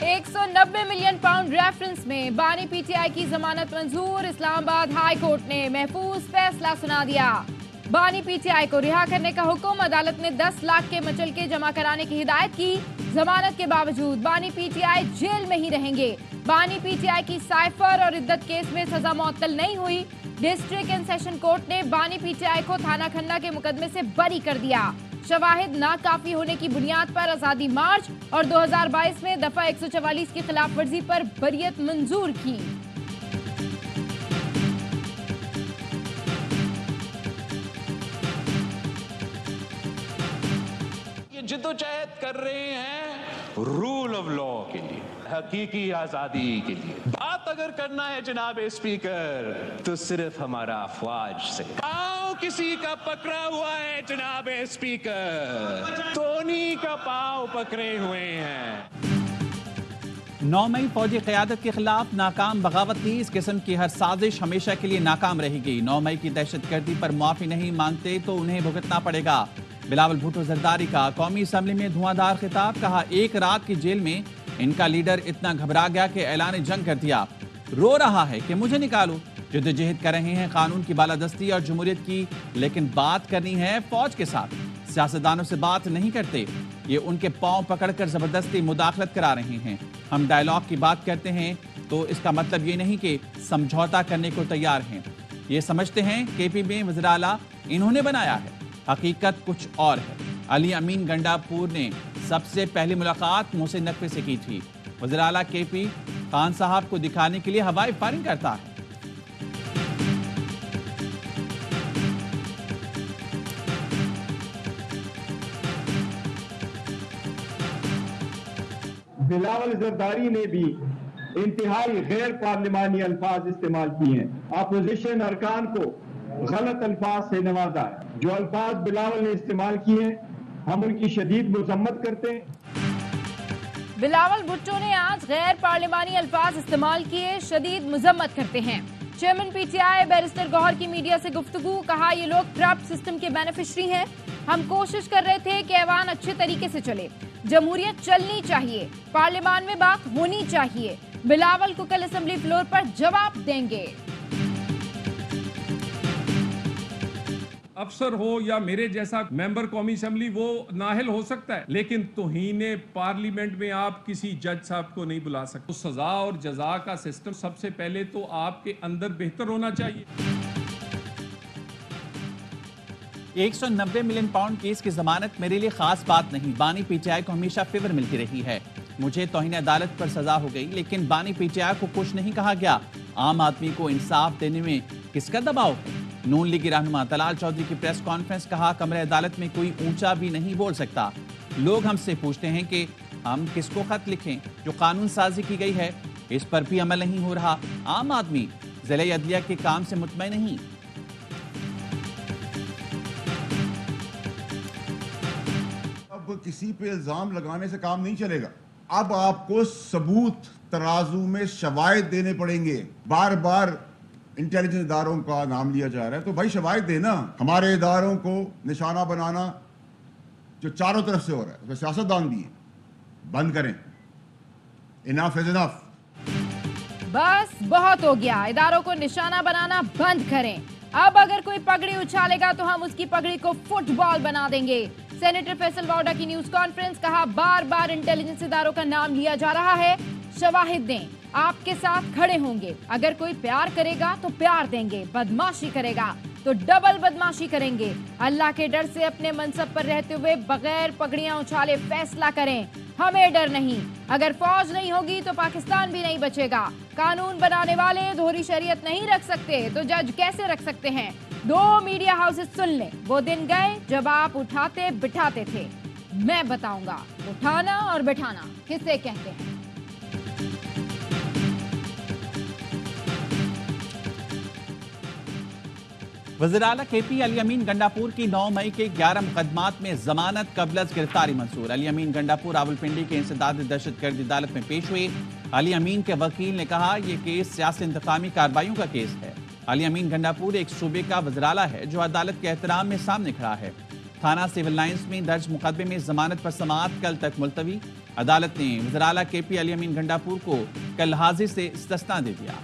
£190 million reference में बानी PTI की जमानत मंजूर। इस्लामाबाद हाई कोर्ट ने महफूज फैसला सुना दिया। बानी पीटीआई को रिहा करने का हुक्म। अदालत ने 10 लाख के मचलके जमा कराने की हिदायत की। जमानत के बावजूद बानी पीटीआई जेल में ही रहेंगे। बानी पीटीआई की साइफर और इद्दत केस में सजा मुअत्तल नहीं हुई। डिस्ट्रिक्ट एंड सेशन कोर्ट ने बानी पीटीआई को थाना खन्ना के मुकदमे से बरी कर दिया। शवाहिद नाकाफी होने की बुनियाद पर आजादी मार्च और 2022 में दफा 144 की खिलाफ वर्जी पर बरियत मंजूर की। ये जिद्दोजहद कर रहे हैं रूल ऑफ लॉ के लिए, हकीकी आजादी के लिए। बात अगर करना है जनाब स्पीकर तो सिर्फ हमारा अफवाज से। पाँव किसी का पकड़ा हुआ है जनाब स्पीकर, टोनी का पाँव पकड़े हुए हैं। 9 मई फौजी क़यादत के खिलाफ नाकाम बगावत थी। इस किस्म की हर साजिश हमेशा के लिए नाकाम रहेगी। 9 मई की दहशतगर्दी पर माफी नहीं मांगते तो उन्हें भुगतना पड़ेगा। बिलावल भुट्टो जरदारी का कौमी असम्बली में धुआंधार खिताब। कहा, एक रात की जेल में इनका लीडर इतना घबरा गया कि ऐलान जंग कर दिया। रो रहा है कि मुझे निकालो। जिद्दोजहद कर रहे हैं कानून की बालादस्ती और जमहूरियत की, लेकिन बात करनी है फौज के साथ। सियासतदानों से बात नहीं करते, ये उनके पांव पकड़कर जबरदस्ती मुदाखलत करा रहे हैं। हम डायलॉग की बात करते हैं तो इसका मतलब ये नहीं कि समझौता करने को तैयार हैं। ये समझते हैं केपी में वज़ीर आला इन्होंने बनाया है, हकीकत कुछ और है। अली अमीन गंडापुर ने सबसे पहली मुलाकात मोहसिन नकवी से की थी। वज़ीर आला केपी खान साहब को दिखाने के लिए हवाई फायरिंग करता है। बिलावल जरदारी ने भी इंतहाई गैर पार्लिमानी अल्फाज इस्तेमाल किए हैं। अपोजिशन अरकान को गलत अल्फाज से नवाजा है। जो अल्फाज बिलावल ने इस्तेमाल किए हैं, हम उनकी शदीद मजम्मत करते हैं। बिलावल भुट्टो ने आज गैर पार्लिमानी अल्फाज इस्तेमाल किए, शदीद मजम्मत करते हैं। चेयरमैन पीटीआई बैरिस्टर गौहर की मीडिया से गुफ्तगू। कहा, ये लोग ट्रम्प सिस्टम के बेनिफिशरी हैं। हम कोशिश कर रहे थे कि ऐवान अच्छे तरीके से चले। जमहूरियत चलनी चाहिए, पार्लियामान में बात होनी चाहिए। बिलावल को कल असेंबली फ्लोर पर जवाब देंगे। अफसर हो या मेरे जैसा मेंबर कौमी असेंबली, वो नाहिल हो सकता है, लेकिन तौहीने पार्लियामेंट में आप किसी जज साहब को नहीं बुला सकते। तो सजा और जजा का सिस्टम सबसे पहले तो आपके अंदर बेहतर होना चाहिए। 190 मिलियन पाउंड केस की जमानत मेरे लिए खास बात नहीं। बानी पीटीआई को हमेशा फेवर मिलती रही है। मुझे तौहीन अदालत पर सजा हो गई, लेकिन बानी पीटीआई को कुछ नहीं कहा गया। आम आदमी को इंसाफ देने में किसका दबाव है? नून लीगी रहनुमा तलाल चौधरी की प्रेस कॉन्फ्रेंस। कहा, कमरे अदालत में कोई ऊंचा भी नहीं बोल सकता। लोग हमसे पूछते हैं कि हम किसको खत लिखें। जो कानून साजी की गई है इस पर भी अमल नहीं हो रहा। आम आदमी ज़िले अदलिया के काम से मुतमईन नहीं। अब किसी पे इल्जाम लगाने से काम नहीं चलेगा। अब आपको सबूत तराजू में शवाहिद देने पड़ेंगे। बार बार इंटेलिजेंस इदारों का नाम लिया जा रहा है, तो भाई शवाहिद देना। हमारे इदारों को निशाना बनाना जो चारों तरफ से हो रहा है, उसमें सियासतदान भी है, बंद करें। Enough is enough. बस बहुत हो गया। इदारों को निशाना बनाना बंद करें। अब अगर कोई पगड़ी उछालेगा तो हम उसकी पगड़ी को फुटबॉल बना देंगे। सेनेटर फैसल वाउडा की न्यूज कॉन्फ्रेंस। कहा, बार बार इंटेलिजेंस इदारों का नाम लिया जा रहा है। शवाहिद दें, आपके साथ खड़े होंगे। अगर कोई प्यार करेगा तो प्यार देंगे, बदमाशी करेगा तो डबल बदमाशी करेंगे। अल्लाह के डर से अपने मनसब पर रहते हुए बगैर पगड़ियां उछाले फैसला करें। हमें डर नहीं। अगर फौज नहीं होगी तो पाकिस्तान भी नहीं बचेगा। कानून बनाने वाले दोहरी शरीयत नहीं रख सकते तो जज कैसे रख सकते हैं? 2 मीडिया हाउसेस सुन लें। वो दिन गए जब आप उठाते बिठाते थे। मैं बताऊंगा उठाना और बिठाना किसे कहते हैं। वज़ीर आला केपी अली अमीन गंडापुर की 9 मई के 11 मुकदमात में जमानत कबलज गिरफ्तारी मंसूर। अली अमीन गंडापुर रावलपिंडी के इंसदाद दहशतगर्दी अदालत में पेश हुए। अली अमीन के वकील ने कहा, यह केस सियासी इंतकामी कार्रवाइयों का केस है। अली अमीन गंडापुर एक सूबे का वज़ीर आला है जो अदालत के एहतराम में सामने खड़ा है। थाना सिविल लाइंस में दर्ज मुकदमे में जमानत पर समाअत कल तक मुलतवी। अदालत ने वज़ीर आला KP अली अमीन गंडापुर को कल हाजिर से इस्तिस्ना दे दिया।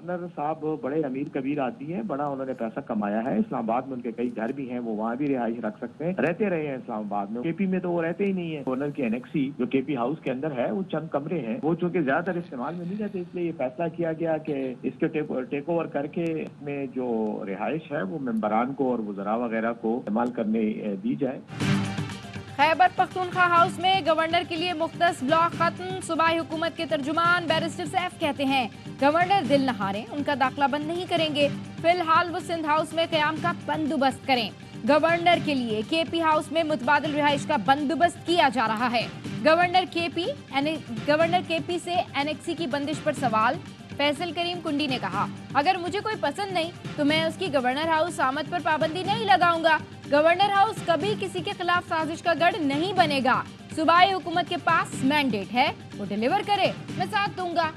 गवर्नर साहब बड़े अमीर कबीर आदमी हैं, बड़ा उन्होंने पैसा कमाया है। इस्लामाबाद में उनके कई घर भी हैं, वो वहाँ भी रिहाइश रख सकते हैं, रहते रहे हैं इस्लामाबाद में। KP में तो वो रहते ही नहीं है। गवर्नर की एनेक्सी जो KP हाउस के अंदर है, वो चंद कमरे हैं, वो चूंकि ज्यादातर इस्तेमाल में नहीं रहते, इसलिए ये फैसला किया गया कि इसके टेक ओवर करके इसमें जो रिहाइश है वो मेंबरान को और वज़रा वगैरह को इस्तेमाल करने दी जाए। खैबर पख्तूनख्वा हाउस में गवर्नर के लिए मुख्तस ब्लॉक खत्म। सूबाई हुकूमत के तर्जुमान बैरिस्टर सैफ कहते हैं गवर्नर दिल न हारे, उनका दाखिला बंद नहीं करेंगे। फिलहाल वो सिंध हाउस में क़याम का बंदोबस्त करें। गवर्नर के लिए KP हाउस में मुतबादिल रिहाइश का बंदोबस्त किया जा रहा है। गवर्नर KP से एनेक्सी की बंदिश पर सवाल। फैसल करीम कुंडी ने कहा, अगर मुझे कोई पसंद नहीं तो मैं उसकी गवर्नर हाउस आमद पर पाबंदी नहीं लगाऊंगा। गवर्नर हाउस कभी किसी के खिलाफ साजिश का गढ़ नहीं बनेगा। सूबाई हुकूमत के पास मैंडेट है, वो डिलीवर करे, मैं साथ दूंगा।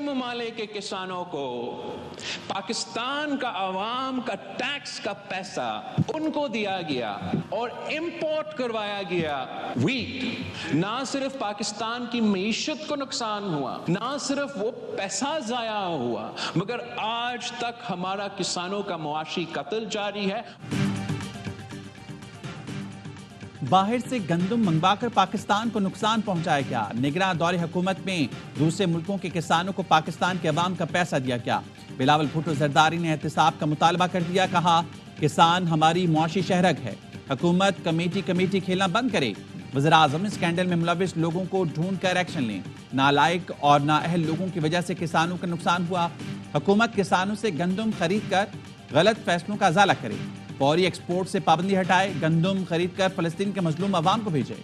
ममालिक के किसानों को पाकिस्तान का आवाम का टैक्स का पैसा उनको दिया गया और इंपोर्ट करवाया गया व्हीट। ना सिर्फ पाकिस्तान की मईशत को नुकसान हुआ, ना सिर्फ वो पैसा जाया हुआ, मगर आज तक हमारा किसानों का मुआशी कत्ल जारी है। बाहर से गंदम मंगवाकर पाकिस्तान को नुकसान पहुंचाया क्या? निगरान दौरे हुकूमत में दूसरे मुल्कों के किसानों को पाकिस्तान के अवाम का पैसा दिया क्या? बिलावल भुट्टो जरदारी ने एहतिसाब का मुतालबा कर दिया, कहा किसान हमारी मुआशी शहरग है, हुकूमत कमेटी खेलना बंद करे। वज़ीर आज़म स्कैंडल में मुलविस लोगों को ढूंढ कर एक्शन लें। नालायक और नाअहल लोगों की वजह से किसानों का नुकसान हुआ। हुकूमत किसानों से गंदम खरीद कर गलत फैसलों का अजाला करे। फौरी एक्सपोर्ट से पाबंदी हटाए, गंदम खरीद कर फलस्तीन के मजलूम अवाम को भेजे।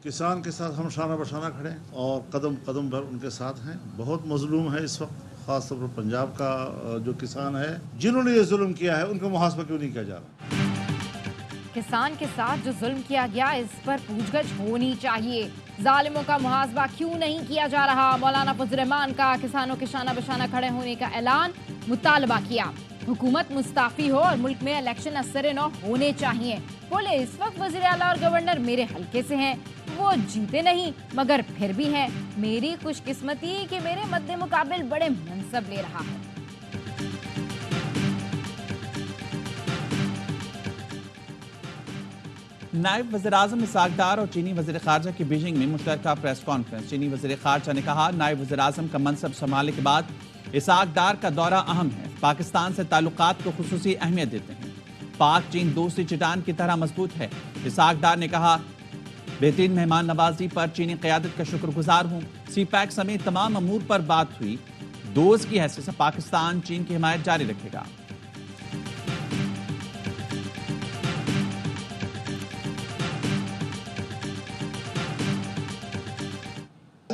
किसान के साथ हम शाना बशाना खड़े और कदम कदम भर उनके साथ हैं। बहुत मजलूम है इस वक्त, खासतौर पर पंजाब का जो किसान है, जिन्होंने ये जुल्म किया है उनका मुहासबा क्यों नहीं किया जा रहा? किसान के साथ जो जुल्म किया गया, इस पर पूछगछ होनी चाहिए। जालिमों का मुहासबा क्यों नहीं किया जा रहा? मौलाना फजल रहमान का किसानों के शाना बशाना खड़े होने का ऐलान, मुतालबा किया हुकूमत मुस्ताफी हो और मुल्क में इलेक्शन असर न होने चाहिए। बोले इस वक्त वज़ीर आला और गवर्नर मेरे हल्के से हैं, वो जीते नहीं मगर फिर भी हैं। मेरी खुशकिस्मती कि मेरे मद्दे मुकाबिल बड़े मनसब ले रहा है। नायब वज़ीर आज़म इसहाक डार और चीनी वज़ीर ख़ारजा की बीजिंग में मुश्तरका प्रेस कॉन्फ्रेंस। चीनी वज़ीर ख़ारजा ने कहा, नायब वज़ीर आज़म का मनसब संभालने के बाद इसहाक डार का दौरा अहम है, पाकिस्तान से ताल्लुकात को खुसूसी अहमियत देते हैं। पाक चीन दोस्ती चट्टान की तरह मजबूत है। इसहाक डार ने कहा, बेहतरीन मेहमान नवाजी पर चीनी क़यादत का शुक्रगुजार हूँ। CPEC समेत तमाम अमूर पर बात हुई। दोस्त की हैसियत से पाकिस्तान चीन की हिमायत जारी रखेगा।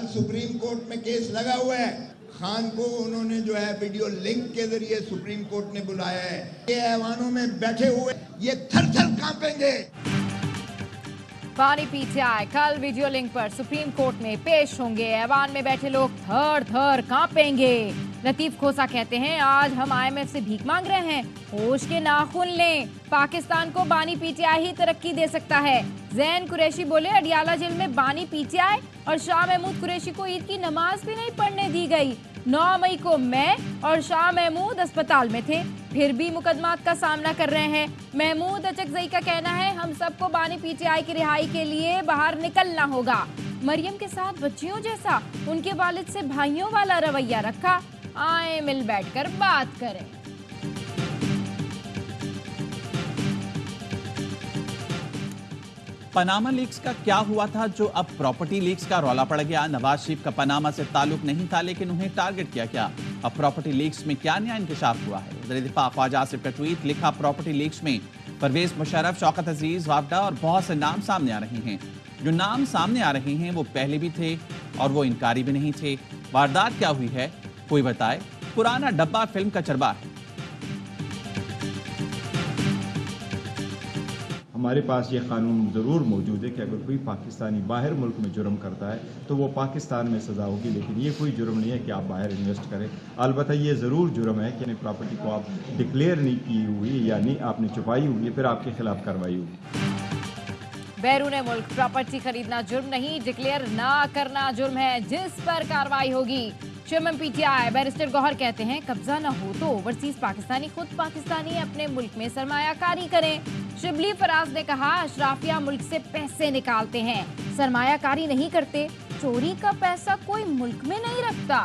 सुप्रीम कोर्ट में केस लगा हुआ है। खान को उन्होंने जो है वीडियो लिंक के जरिए सुप्रीम कोर्ट ने बुलाया है। ये ऐवानों में बैठे हुए ये थर-थर कांपेंगे। पानी PTI कल वीडियो लिंक पर सुप्रीम कोर्ट में पेश होंगे। ऐवान में बैठे लोग थर थर कांपेंगे। लतीफ खोसा कहते हैं, आज हम IMF से भीख मांग रहे हैं, होश के नाखून लें। पाकिस्तान को बानी PTI ही तरक्की दे सकता है। जैन कुरैशी बोले, अडियाला जेल में बानी PTI और शाह महमूद कुरैशी को ईद की नमाज भी नहीं पढ़ने दी गई। 9 मई को मैं और शाह महमूद अस्पताल में थे, फिर भी मुकदमात का सामना कर रहे हैं। महमूद अचकजई का कहना है, हम सबको बानी PTI की रिहाई के लिए बाहर निकलना होगा। मरियम के साथ बच्चियों जैसा उनके वालिद से भाइयों वाला रवैया रखा। आए मिल बैठकर बात करें। पनामा लीक्स का क्या हुआ था जो अब प्रॉपर्टी लीक्स का रौला पड़ गया? नवाज शरीफ का पनामा से ताल्लुक नहीं था, लेकिन उन्हें टारगेट किया गया। अब प्रॉपर्टी लीक्स में क्या नया इंकशाफ हुआ है? वज़ीर दिफा ख्वाजा आसिफ का ट्वीट, लिखा, प्रॉपर्टी लीक्स में परवेज मुशर्रफ, शौकत अजीज, वापडा और बहुत से नाम सामने आ रहे हैं। जो नाम सामने आ रहे हैं वो पहले भी थे और वो इनकारी भी नहीं थे। वारदात क्या हुई है कोई बताए? पुराना डब्बा फिल्म का चरबा है। हमारे पास ये कानून ज़रूर मौजूद है कि अगर कोई पाकिस्तानी बाहर मुल्क में जुर्म करता है तो वो पाकिस्तान में सज़ा होगी, लेकिन ये कोई जुर्म नहीं है कि आप बाहर इन्वेस्ट करें। अलबत्ता ये ज़रूर जुर्म है कि अपनी प्रॉपर्टी को आप डिक्लेयर नहीं की हुई या नहीं आपने छुपाई हुई है, फिर आपके खिलाफ कार्रवाई होगी। बैरून मुल्क प्रॉपर्टी खरीदना जुर्म नहीं, डिक्लेयर ना करना जुर्म है जिस पर कार्रवाई होगी। चेयरमैन पीटीआई बैरिस्टर गौहर कहते हैं कब्जा न हो तो ओवरसीज पाकिस्तानी खुद पाकिस्तानी अपने मुल्क में सरमायाकारी करें। शिबली फराज ने कहा अशराफिया मुल्क से पैसे निकालते हैं, सरमायाकारी नहीं करते, चोरी का पैसा कोई मुल्क में नहीं रखता।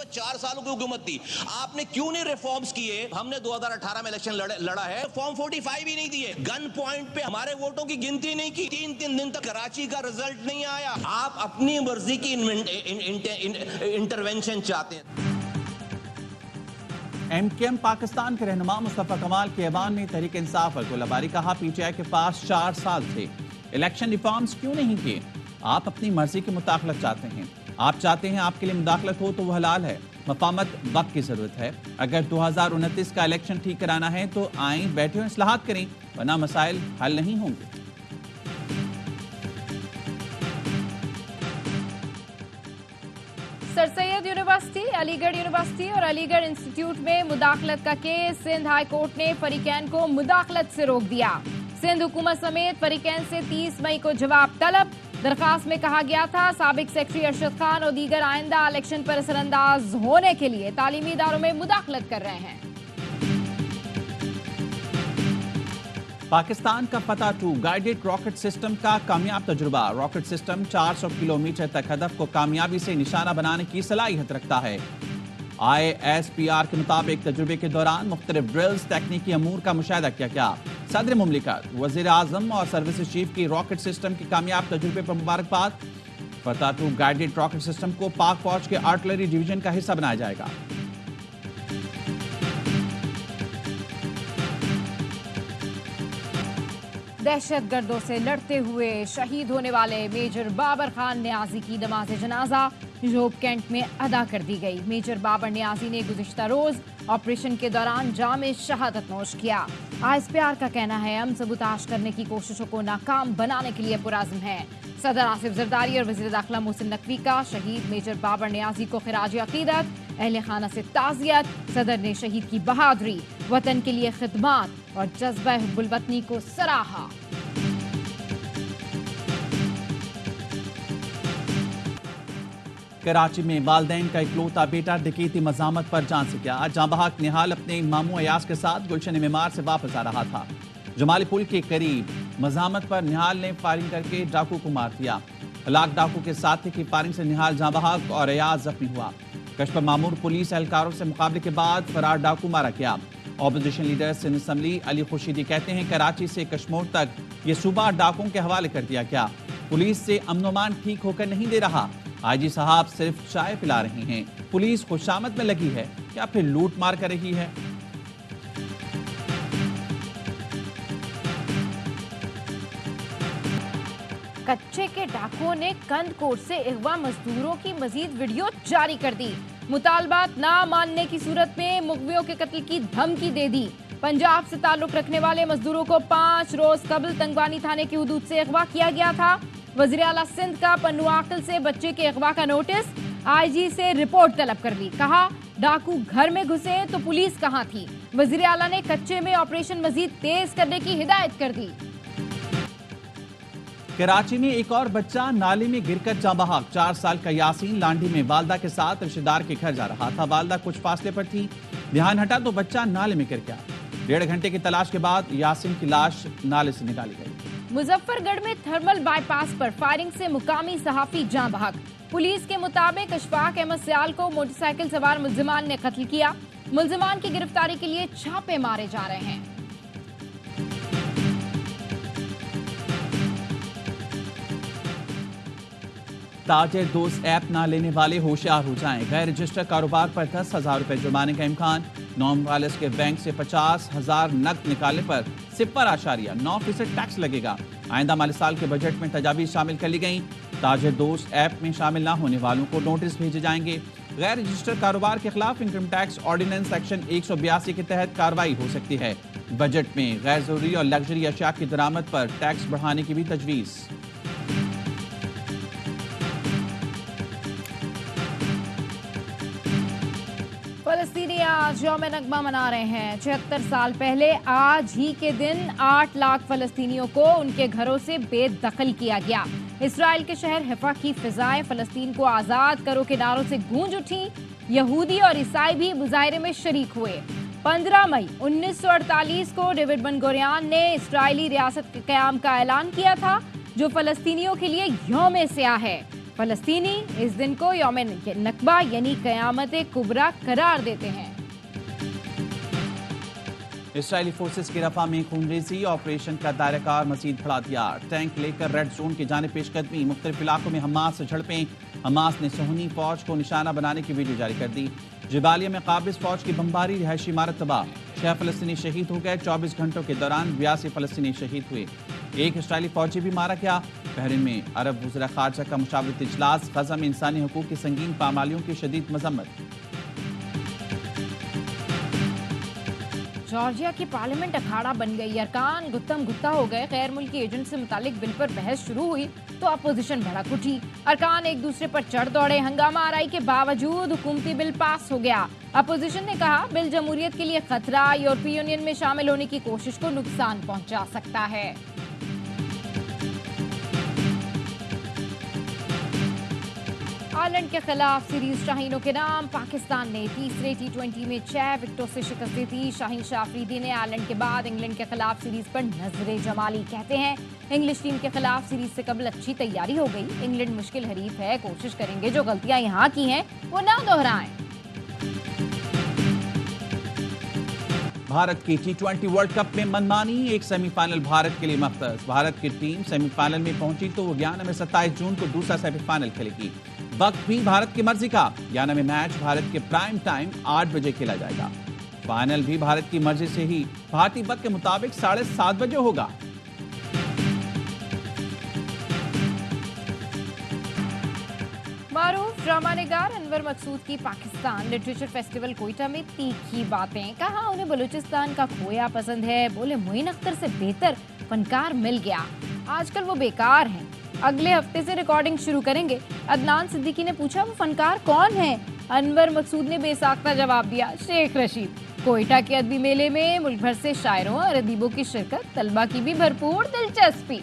4 सालों की हुकूमत थी, आपने क्यों नहीं रिफॉर्म्स किए? हमने 2018 में इलेक्शन लड़ा है, फॉर्म 45 ही नहीं दिए, गन पॉइंट पे हमारे वोटों की गिनती नहीं की, 3 दिन तक कराची का रिजल्ट नहीं आया। आप अपनी मर्जी की इंटरवेंशन चाहते हैं। एमकेएम पाकिस्तान के रहनुमा मुस्तफा कमाल के ऐवान में तहरीक इंसाफ पर गोलाबारी, कहा पीटीआई के पास 4 साल थे, इलेक्शन रिफॉर्म्स क्यों नहीं किए? आप अपनी मर्जी की मुदाखलत चाहते हैं, आप चाहते हैं आपके लिए मुदाखलत हो तो वह हलाल है। मफामत वक्त की जरूरत है, अगर 2029 का इलेक्शन ठीक कराना है तो आएं, बैठे हुए इस्लाहात करें, वरना मसाइल हल नहीं होंगे। Sir Syed university, Aligarh university और अलीगढ़ इंस्टीट्यूट में मुदाखलत का केस सिंध हाई कोर्ट ने फरीकैन को मुदाखलत से रोक दिया। सिंध हुकूमत समेत फरीकैन से 30 मई को जवाब तलब। दरखास्त में कहा गया था साबिक सेक्रेटरी अरशद खान और दीगर आइंदा इलेक्शन पर असरअंदाज होने के लिए तालीमी इदारों में मुदाखलत कर रहे हैं। पाकिस्तान का फतह 2 गाइडेड रॉकेट सिस्टम का कामयाब तजुर्बा। रॉकेट सिस्टम 400 किलोमीटर तक हदफ को कामयाबी से निशाना बनाने की सलाहियत रखता है। ISPR के मुताबिक तजुर्बे के दौरान मुख्तलिफ ड्रिल्स, तकनीकी अमूर का मुशाहिदा किया गया। सदर मुमलिकत, वज़ीर आज़म और सर्विसेज चीफ की रॉकेट सिस्टम के कामयाब तजुर्बे पर मुबारकबाद। फतह 2 गाइडेड रॉकेट सिस्टम को पाक फौज के आर्टिलरी डिवीजन का हिस्सा बनाया जाएगा। दहशतगर्दों से लड़ते हुए शहीद होने वाले मेजर बाबर खान नियाजी की नमाज जनाजा जोब कैंट में अदा कर दी गई। मेजर बाबर नियाजी ने गुज़िश्ता रोज ऑपरेशन के दौरान जामे शहादत नोश किया। ISPR का कहना है हम सबूताश करने की कोशिशों को नाकाम बनाने के लिए पुराज़म है। सदर आसिफ जरदारी और वज़ीर दाखिला मोहसिन नकवी का शहीद मेजर बाबर नियाजी को खिराज अकीदत, अहले खाना से ताज़ियत। सदर ने शहीद की बहादुरी, वतन के लिए खिदमत और जज्बा हुब्बुल वतनी को सराहा। कराची में वालदैन का इकलौता बेटा डकैती मज़ामत पर जान से गया। जां बहक निहाल अपने मामू अयास के साथ गुलशन मेमार से वापस आ रहा था। जमाली पुल के करीब मज़ामत पर निहाल ने फायरिंग करके डाकू को मार दिया। हलाक डाकू के साथी की फायरिंग से निहाल जां बहक और अयास जख्मी हुआ। कश्फ मामूर पुलिस एहलकारों से मुकाबले के बाद फरार डाकू मारा गया। Opposition leader Sindh assembly Ali Khurshidi कहते हैं कराची से कश्मीर तक ये सूबा डाकुओं के हवाले कर दिया गया। पुलिस से अमन ठीक होकर नहीं दे रहा। IG साहब सिर्फ चाय पिला रही हैं। पुलिस खुशामद में लगी है या फिर लूट मार कर रही है? कच्चे के डाकुओं ने कंदकोट से अगवा मजदूरों की मजीद वीडियो जारी कर दी। मुतालबात ना मानने की सूरत में मुगवियों के कत्ल की धमकी दे दी। पंजाब से ताल्लुक रखने वाले मजदूरों को 5 रोज कबल तंगवानी थाने की हुदूद से अगवा किया गया था। वज़ीर आला सिंध का पन्नू आकिल से बच्चे के अगवा का नोटिस, IG से रिपोर्ट तलब कर ली। कहा डाकू घर में घुसे तो पुलिस कहां थी। वज़ीर आला ने कच्चे में ऑपरेशन मजीद तेज करने की हिदायत कर दी। कराची में एक और बच्चा नाले में गिरकर जां बहक। 4 साल का यासीन लांडी में वालदा के साथ रिश्तेदार के घर जा रहा था। वालदा कुछ फासले पर थी, ध्यान हटा तो बच्चा नाले में गिर गया। 1.5 घंटे की तलाश के बाद यासीन की लाश नाले से निकाली गई। मुजफ्फरगढ़ में थर्मल बाईपास पर फायरिंग से मुकामी सहाफी जां बहक। पुलिस के मुताबिक अशफाक अहमद सियाल को मोटरसाइकिल सवार मुल्जिमान ने कत्ल किया। मुल्जिमान की गिरफ्तारी के लिए छापे मारे जा रहे हैं। ताजिर दोस्त ऐप ना लेने वाले होशियार हो जाएं। गैर रजिस्टर कारोबार पर 10,000 रुपए जुर्माने का इम्कान। नॉन वायरस के बैंक से 50,000 नकद निकालने पर 0.9% टैक्स लगेगा। आइंदा माली साल के बजट में तजावीज़ शामिल कर ली गई। ताजिर दोस्त ऐप में शामिल ना होने वालों को नोटिस भेजे जाएंगे। गैर रजिस्टर्ड कारोबार के खिलाफ इनकम टैक्स ऑर्डिनेंस सेक्शन 182 के तहत कार्रवाई हो सकती है। बजट में गैर जरूरी और लग्जरी अशिया की दरामद पर टैक्स बढ़ाने की भी तजवीज़। फलस्तीनी आज यौम नगमा मना रहे हैं। 76 साल पहले आज ही के दिन 8 लाख फलस्तीनियों को उनके घरों से बेदखल किया गया। इसराइल के शहर हिफा की फिजाएं फलस्तीन को आजाद करो के नारों से गूंज उठी। यहूदी और ईसाई भी मुजाहरे में शरीक हुए। 15 मई 1948 को डेविड बन गुरियन ने इस्राएली रियासत के क़याम का ऐलान किया था, जो फलस्तीनियों के लिए यौम स्याह है। फलस्तीनी इस दिन को यौम नकबा यानी क़यामत कुबरा करार देते हैं। इसराइली फोर्सेस की रफा में खूनरेजी ऑपरेशन का दायराकार मजीद बढ़ा दिया। टैंक लेकर रेड जोन की जाने पेशकदमी। मुख्तलिफ इलाकों में हमास से झड़पें। हमास ने सोहनी फौज को निशाना बनाने की वीडियो जारी कर दी। जबालिया में काबिज फौज की बमबारी, रिहायशी इमारत तबाह। 6 फलस्तीनी शहीद हो गए। 24 घंटों के दौरान 82 फलस्तीनी शहीद हुए। एक इसराइली फौजी भी मारा गया। बहरीन में अरब वज़ीर ख़ारजा का मुशावरती इजलास। गज़ा में इंसानी हकूक़ की संगीन पामालियों की शदीद मजम्मत। जॉर्जिया की पार्लियामेंट अखाड़ा बन गई। अरकान गुत्तम गुत्ता हो गए। गैर मुल्की एजेंट से मुतालिक बिल पर बहस शुरू हुई तो अपोजिशन भड़क उठी। अरकान एक दूसरे पर चढ़ दौड़े। हंगामा आराई के बावजूद हुकूमती बिल पास हो गया। अपोजिशन ने कहा बिल जमहूरियत के लिए खतरा, यूरोपीय यूनियन में शामिल होने की कोशिश को नुकसान पहुंचा सकता है। आयरलैंड के खिलाफ सीरीज शाहीनों के नाम। पाकिस्तान ने तीसरे T20 में 6 विकेटों से शिकस्त दी थी। शाहीन शाह अफरीदी ने आयरलैंड के बाद इंग्लैंड के खिलाफ सीरीज पर नजरे जमाली। कहते हैं इंग्लिश टीम के खिलाफ सीरीज से कबल अच्छी तैयारी हो गई। इंग्लैंड मुश्किल हरीफ है, कोशिश करेंगे जो गलतियां यहाँ की हैं वो ना दोहराएं। भारत की T20 वर्ल्ड कप में मनमानी। एक सेमीफाइनल भारत के लिए मख्तस। भारत की टीम सेमीफाइनल में पहुंची तो हरियाणा में 27 जून को दूसरा सेमीफाइनल खेलेगी। वक्त भी भारत की मर्जी का। हरियाणा में मैच भारत के प्राइम टाइम 8 बजे खेला जाएगा। फाइनल भी भारत की मर्जी से ही भारतीय वक्त के मुताबिक 7:30 बजे होगा। मारूफ ड्रामा निगार अनवर मकसूद की पाकिस्तान लिटरेचर फेस्टिवल कोयटा में तीखी बातें। कहा उन्हें बलूचिस्तान का खोया पसंद है। बोले मोइन अख्तर से बेहतर फनकार मिल गया। आजकल वो बेकार हैं। अगले हफ्ते से रिकॉर्डिंग शुरू करेंगे। अदनान सिद्दीकी ने पूछा वो फनकार कौन है। अनवर मकसूद ने बेसाख्ता जवाब दिया, शेख रशीद। कोयटा के अदबी मेले में मुल्क भर से शायरों और अदीबों की शिरकत। तलबा की भी भरपूर दिलचस्पी।